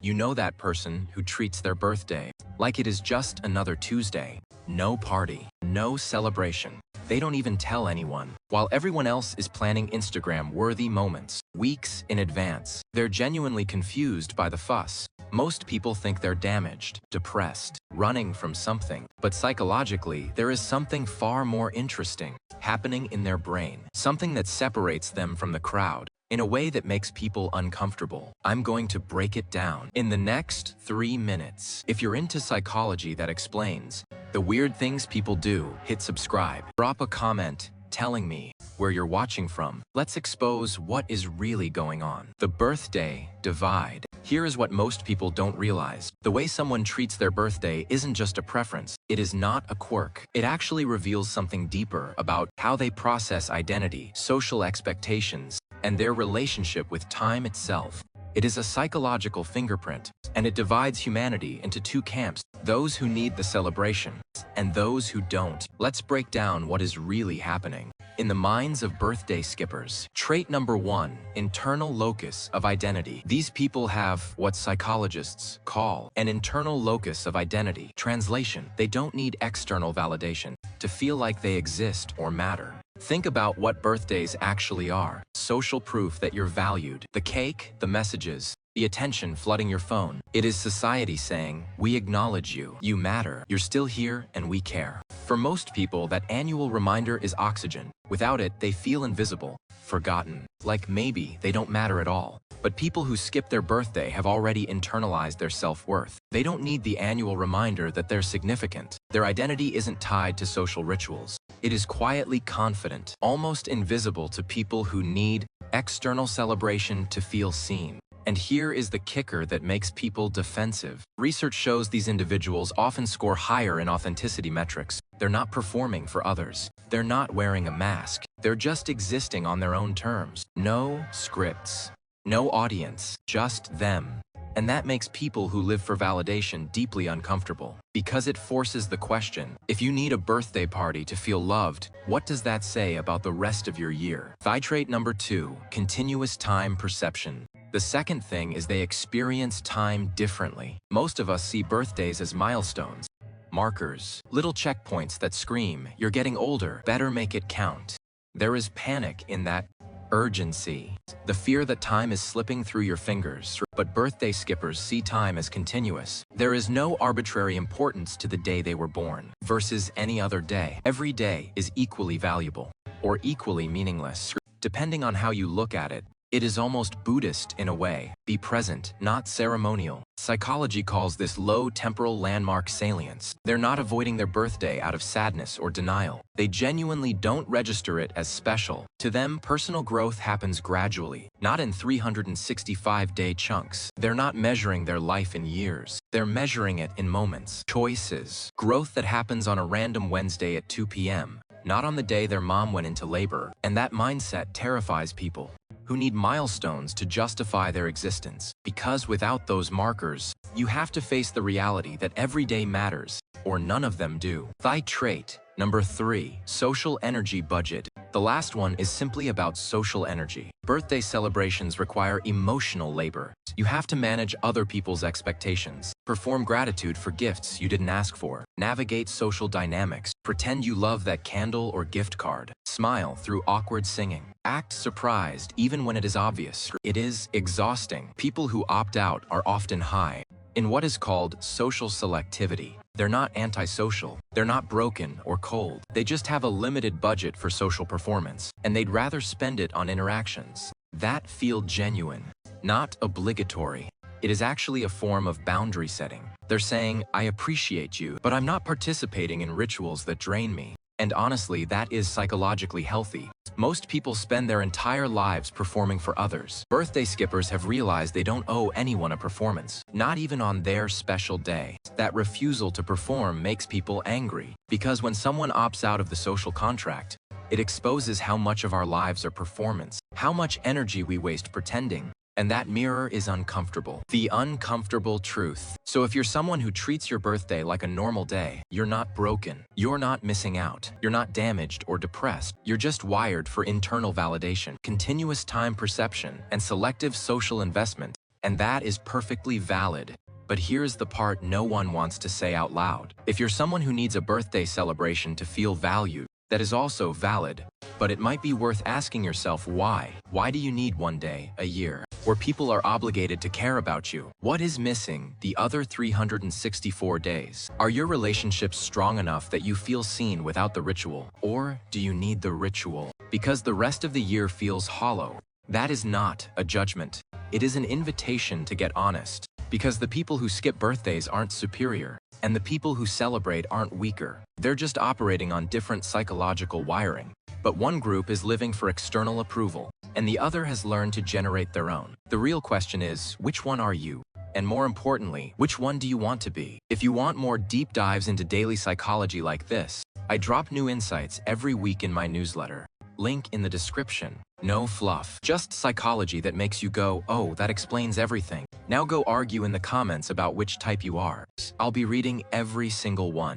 You know that person who treats their birthday like it is just another Tuesday. No party, no celebration. They don't even tell anyone, while everyone else is planning Instagram-worthy moments weeks in advance. They're genuinely confused by the fuss. Most people think they're damaged, depressed, running from something. But psychologically, there is something far more interesting happening in their brain, something that separates them from the crowd in a way that makes people uncomfortable. I'm going to break it down in the next 3 minutes. If you're into psychology that explains the weird things people do, hit subscribe. Drop a comment telling me where you're watching from. Let's expose what is really going on. The birthday divide. Here is what most people don't realize. The way someone treats their birthday isn't just a preference. It is not a quirk. It actually reveals something deeper about how they process identity, social expectations, and their relationship with time itself. It is a psychological fingerprint, and it divides humanity into two camps, those who need the celebration and those who don't. Let's break down what is really happening in the minds of birthday skippers. Trait number 1, internal locus of identity. These people have what psychologists call an internal locus of identity. Translation: they don't need external validation to feel like they exist or matter. Think about what birthdays actually are. Social proof that you're valued. The cake, the messages, the attention flooding your phone. It is society saying, we acknowledge you, you matter, you're still here, and we care. For most people, that annual reminder is oxygen. Without it, they feel invisible, forgotten, like maybe they don't matter at all. But people who skip their birthday have already internalized their self-worth. They don't need the annual reminder that they're significant. Their identity isn't tied to social rituals. It is quietly confident, almost invisible to people who need external celebration to feel seen. And here is the kicker that makes people defensive. Research shows these individuals often score higher in authenticity metrics. They're not performing for others. They're not wearing a mask. They're just existing on their own terms. No scripts, no audience, just them. And that makes people who live for validation deeply uncomfortable, because it forces the question, if you need a birthday party to feel loved, what does that say about the rest of your year? Trait number 2, continuous time perception. The second thing is they experience time differently. Most of us see birthdays as milestones, markers, little checkpoints that scream, you're getting older, better make it count. There is panic in that urgency, the fear that time is slipping through your fingers. But birthday skippers see time as continuous. There is no arbitrary importance to the day they were born versus any other day. Every day is equally valuable or equally meaningless, depending on how you look at it. It is almost Buddhist in a way. Be present, not ceremonial. Psychology calls this low temporal landmark salience. They're not avoiding their birthday out of sadness or denial. They genuinely don't register it as special. To them, personal growth happens gradually, not in 365-day chunks. They're not measuring their life in years. They're measuring it in moments, choices, growth that happens on a random Wednesday at 2 p.m., not on the day their mom went into labor. And that mindset terrifies people who need milestones to justify their existence. Because without those markers, you have to face the reality that every day matters, or none of them do. Trait number 3, social energy budget. The last one is simply about social energy. Birthday celebrations require emotional labor. You have to manage other people's expectations, perform gratitude for gifts you didn't ask for, navigate social dynamics, pretend you love that candle or gift card, smile through awkward singing, act surprised even when it is obvious. It is exhausting. People who opt out are often high in what is called social selectivity. They're not antisocial, they're not broken or cold. They just have a limited budget for social performance, and they'd rather spend it on interactions that feel genuine, not obligatory. It is actually a form of boundary setting. They're saying, I appreciate you, but I'm not participating in rituals that drain me. And honestly, that is psychologically healthy. Most people spend their entire lives performing for others. Birthday skippers have realized they don't owe anyone a performance, not even on their special day. That refusal to perform makes people angry, because when someone opts out of the social contract, it exposes how much of our lives are performance, how much energy we waste pretending. And that mirror is uncomfortable. The uncomfortable truth. So if you're someone who treats your birthday like a normal day, you're not broken. You're not missing out. You're not damaged or depressed. You're just wired for internal validation, continuous time perception, and selective social investment. And that is perfectly valid. But here's the part no one wants to say out loud. If you're someone who needs a birthday celebration to feel valued, that is also valid. But it might be worth asking yourself why. Why do you need one day, a year, where people are obligated to care about you? What is missing the other 364 days? Are your relationships strong enough that you feel seen without the ritual? Or do you need the ritual because the rest of the year feels hollow? That is not a judgment. It is an invitation to get honest. Because the people who skip birthdays aren't superior, and the people who celebrate aren't weaker. They're just operating on different psychological wiring. But one group is living for external approval, and the other has learned to generate their own. The real question is, which one are you? And more importantly, which one do you want to be? If you want more deep dives into daily psychology like this, I drop new insights every week in my newsletter. Link in the description. No fluff, just psychology that makes you go, oh, that explains everything. Now go argue in the comments about which type you are. I'll be reading every single one.